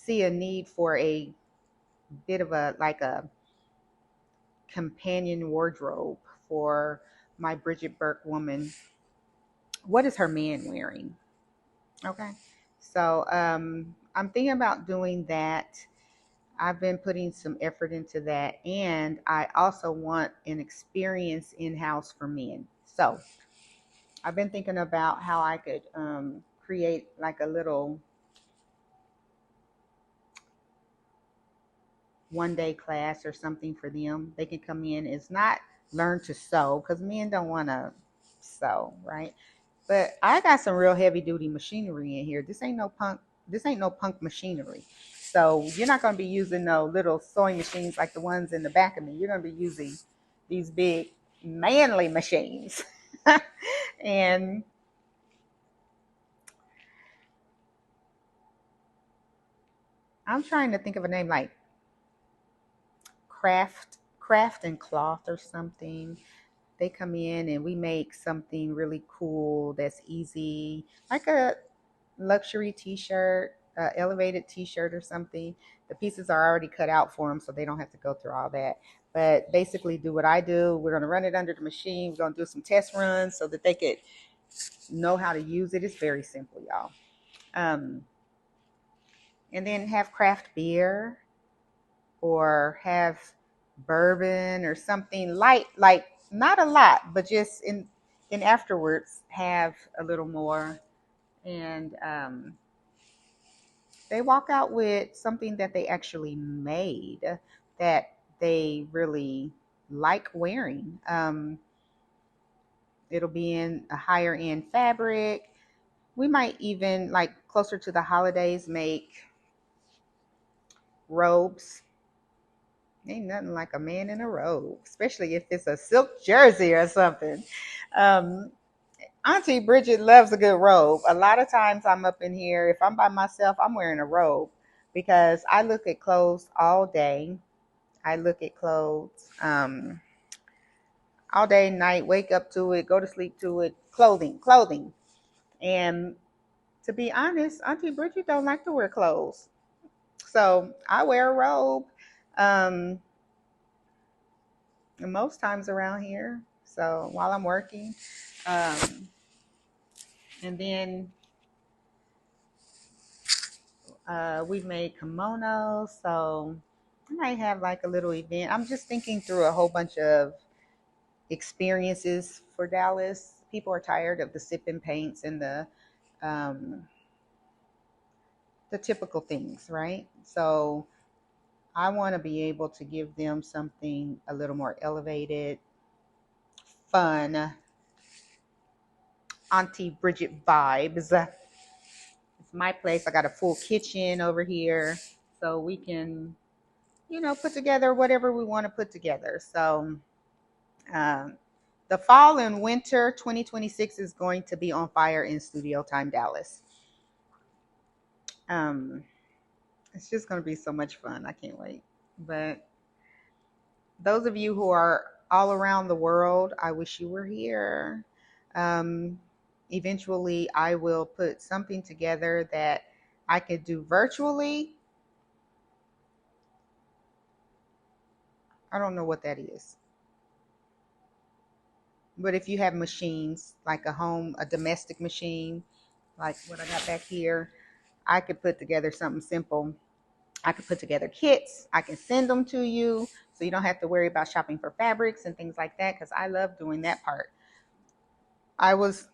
see a need for a bit of a like a companion wardrobe for my Bridget Burke woman. What is her man wearing? Okay. So I'm thinking about doing that. I've been putting some effort into that. And I also want an experience in house for men. So I've been thinking about how I could create like a little 1 day class or something for them. They can come in. It's not learn to sew because men don't want to sew, right? But I got some real heavy duty machinery in here. This ain't no punk. This ain't no punk machinery. So you're not going to be using no little sewing machines like the ones in the back of me. You're going to be using these big manly machines. And I'm trying to think of a name like craft and cloth or something. They come in and we make something really cool that's easy, like a luxury t-shirt, elevated t-shirt or something. The pieces are already cut out for them, so they don't have to go through all that. But basically, do what I do. We're going to run it under the machine. We're going to do some test runs so that they could know how to use it. It's very simple, y'all. Um, and then have craft beer or have bourbon or something light, like not a lot, but just in afterwards have a little more. And they walk out with something that they actually made that they really like wearing. It'll be in a higher end fabric. We might even, like closer to the holidays, make robes. Ain't nothing like a man in a robe, especially if it's a silk jersey or something. Um, Auntie Bridget loves a good robe. A lot of times I'm up in here, if I'm by myself, I'm wearing a robe because I look at clothes all day. I look at clothes all day, night, wake up to it, go to sleep to it, clothing. And to be honest, Auntie Bridget don't like to wear clothes. So I wear a robe most times around here. So while I'm working. Um, and then we've made kimonos. So I might have like a little event. I'm just thinking through a whole bunch of experiences for Dallas. People are tired of the sipping paints and um, the typical things, right? So I want to be able to give them something a little more elevated, fun, Auntie Bridget vibes. It's my place. I got a full kitchen over here, so we can, put together whatever we want to put together. So um, the fall and winter 2026 is going to be on fire in Studio Time Dallas. Um, it's just going to be so much fun. I can't wait. But those of you who are all around the world, I wish you were here. Um, Eventually, I will put something together that I could do virtually. I don't know what that is. But if you have machines, like a domestic machine, like what I got back here, I could put together something simple. I could put together kits. I can send them to you so you don't have to worry about shopping for fabrics and things like that because I love doing that part. I was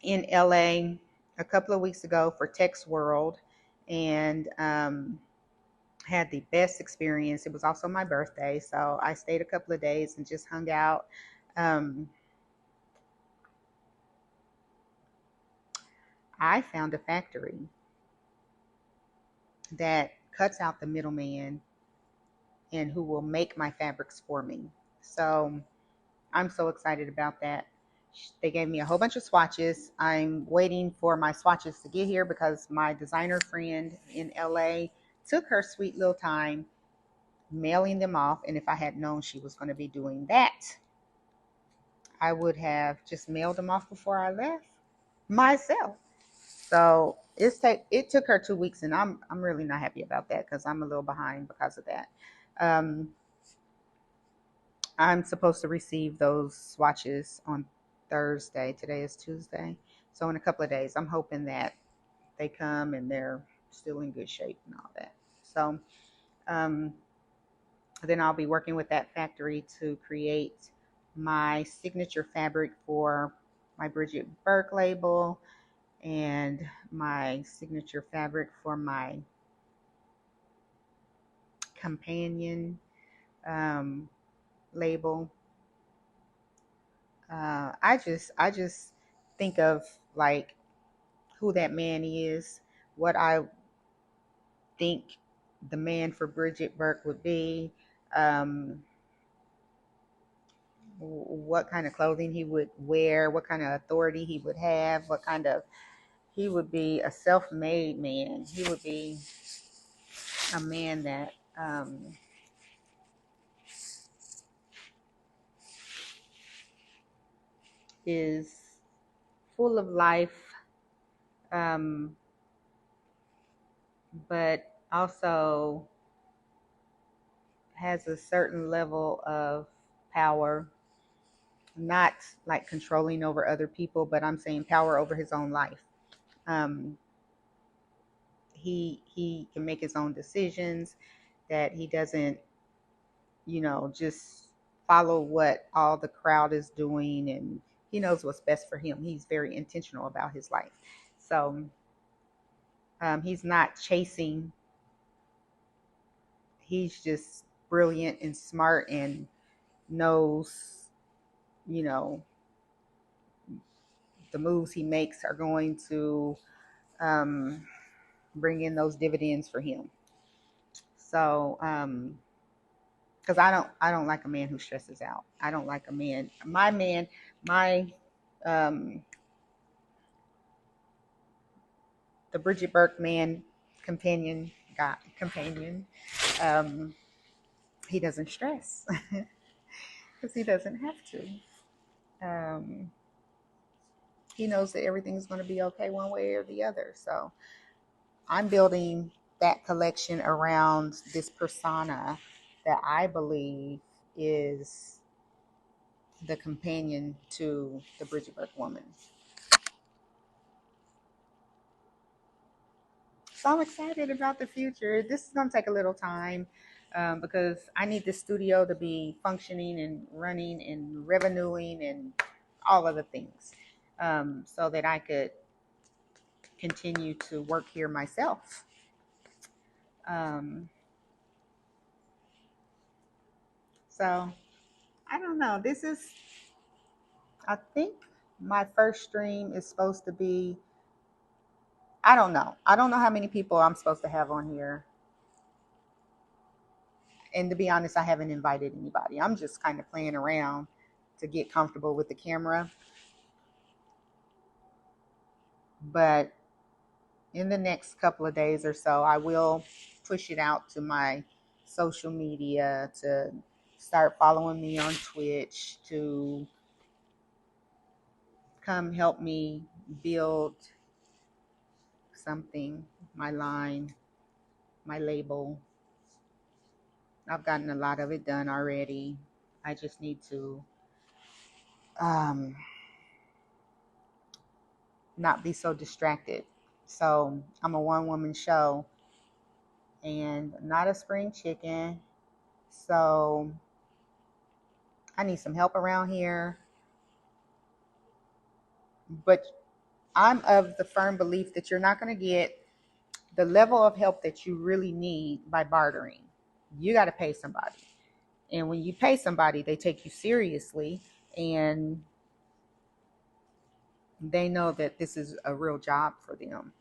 in LA a couple of weeks ago for Tex World and had the best experience. It was also my birthday, so I stayed a couple of days and just hung out. Um, I found a factory that cuts out the middleman and who will make my fabrics for me. So I'm so excited about that. They gave me a whole bunch of swatches. I'm waiting for my swatches to get here because my designer friend in LA took her sweet little time mailing them off. And if I had known she was going to be doing that, I would have just mailed them off before I left myself. So It took her 2 weeks, and I'm really not happy about that because I'm a little behind because of that. Um, I'm supposed to receive those swatches on Thursday. Today is Tuesday, so in a couple of days, I'm hoping that they come and they're still in good shape and all that. So um, then I'll be working with that factory to create my signature fabric for my Bridget Burke label and my signature fabric for my companion um, label. I just think of like who that man is, what I think the man for Bridget Burke would be, um, what kind of clothing he would wear, what kind of authority he would have, what kind of he would be a self-made man. He would be a man that is full of life, um, but also has a certain level of power, not like controlling over other people, but I'm saying power over his own life. Um, he can make his own decisions. That he doesn't, just follow what all the crowd is doing, and he knows what's best for him. He's very intentional about his life, so he's not chasing. He's just brilliant and smart and knows, you know, the moves he makes are going to um, bring in those dividends for him. So, because I don't like a man who stresses out. I don't like a man, my um, the Bridget Burke man companion. Um, he doesn't stress because he doesn't have to. Um, he knows that everything's going to be okay one way or the other. So I'm building that collection around this persona that I believe is the companion to the Bridget Burke woman. So I'm excited about the future. This is going to take a little time because I need the studio to be functioning and running and revenuing and all of the things so that I could continue to work here myself. Um, so I don't know. I think my first stream is supposed to be, I don't know. I don't know how many people I'm supposed to have on here. And to be honest, I haven't invited anybody. I'm just kind of playing around to get comfortable with the camera. But in the next couple of days or so, I will push it out to my social media to start following me on Twitch, to come help me build something, my line, my label. I've gotten a lot of it done already. I just need to um, not be so distracted. So I'm a one woman show and not a spring chicken. So I need some help around here. But I'm of the firm belief that you're not going to get the level of help that you really need by bartering. You got to pay somebody. And when you pay somebody, they take you seriously and they know that this is a real job for them.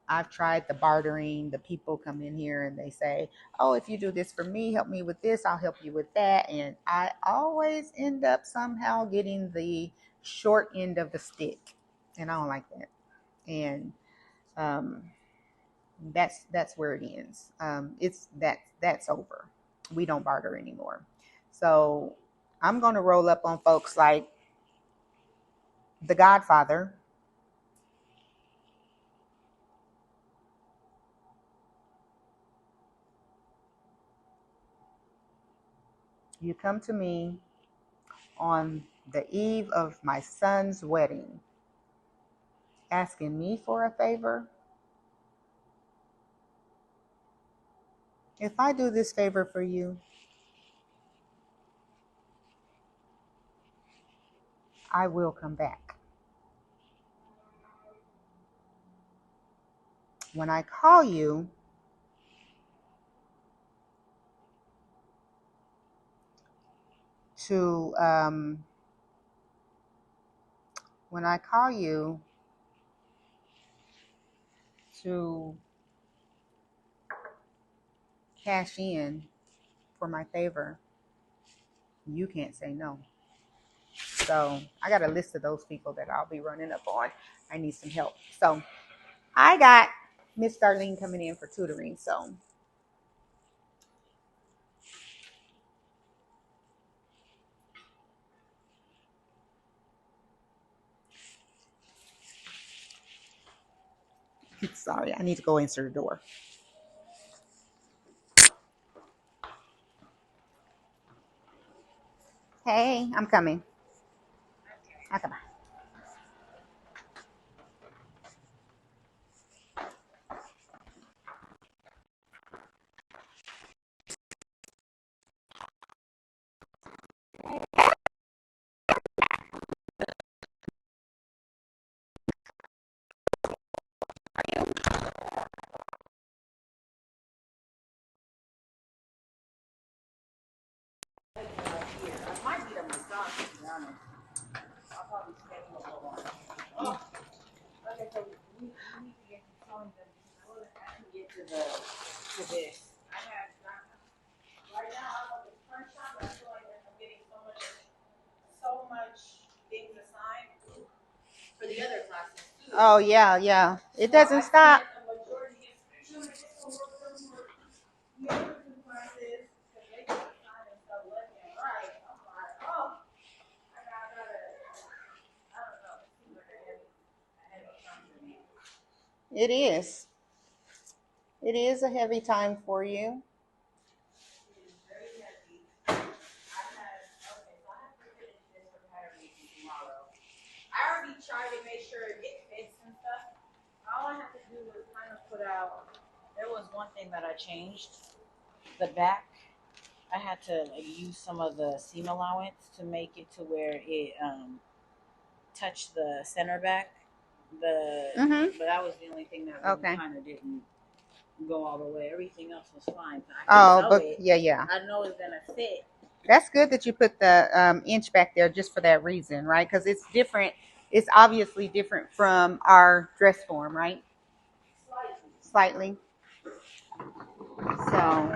I've tried the bartering. The people come in here and they say, oh, if you do this for me, help me with this, I'll help you with that. And I always end up somehow getting the short end of the stick. And I don't like that. And um, that's where it ends. That's over. We don't barter anymore. So I'm going to roll up on folks like The Godfather, You come to me on the eve of my son's wedding, asking me for a favor. If I do this favor for you, I will come back. When I call you to, when I call you to cash in for my favor, you can't say no. So I got a list of those people that I'll be running up on. I need some help. So I got Miss Darlene coming in for tutoring. So sorry, I need to go answer the door. Hey, I'm coming. Okay, bye. Oh yeah, yeah. It doesn't stop. It is. It is a heavy time for you. All I have to do is kind of put out. There was one thing that I changed. The back, I had to use some of the seam allowance to make it to where it touched the center back. But that was the only thing that really kind of didn't go all the way. Everything else was fine. So I can sew it. Yeah. I know it's gonna fit. That's good that you put the inch back there just for that reason, right? Because it's different. It's obviously different from our dress form, right? Slightly. So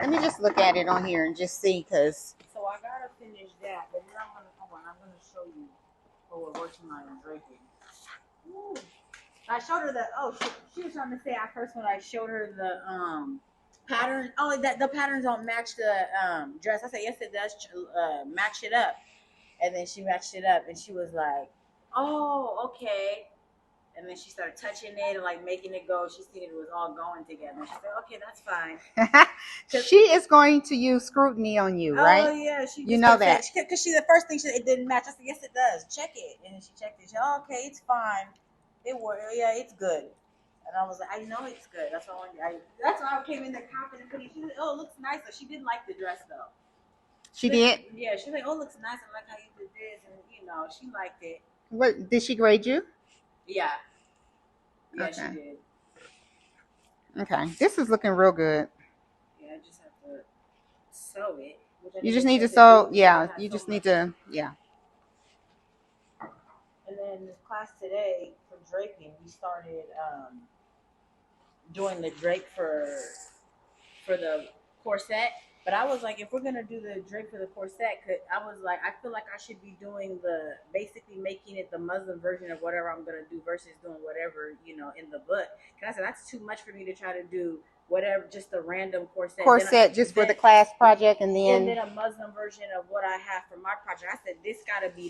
let me just look at it on here and just see, because. So I gotta finish that, but then I'm gonna show you what we're working on in draping. Ooh. I showed her the she was trying to say at first when I showed her the pattern. Oh, that the patterns don't match the dress. I said yes, it does. Match it up, and then she matched it up, and she was like, "Oh, okay." And then she started touching it and like making it go. She seen it was all going together. She said, "Okay, that's fine." She is going to use scrutiny on you, right? Oh yeah, she. You know that because she the first thing she said it didn't match. I said, "Yes, it does. Check it." And then she checked it. She said, "Oh, okay, it's fine. It worked. Yeah, it's good." And I was like, "I know it's good. That's why that's why I came in there confident. She said, "Oh, it looks nice." So she didn't like the dress though. She did. Yeah, she was like, "Oh, it looks nice. I like how you did this," and she liked it. What did she grade you? Yeah. Yeah, Okay. she did. Okay, this is looking real good. Yeah, I just have to sew it. You just need to sew. Yeah, you just need to. Yeah. And then this class today for draping, we started doing the drape for the corset. But I was like, if we're gonna do the drape for the corset, I was like, I feel like I should be doing basically making it the muslin version of whatever I'm gonna do versus doing whatever in the book. Cause I said that's too much for me to try to do whatever, just a random corset. Just for the class project, and then a muslin version of what I have for my project. I said this got to be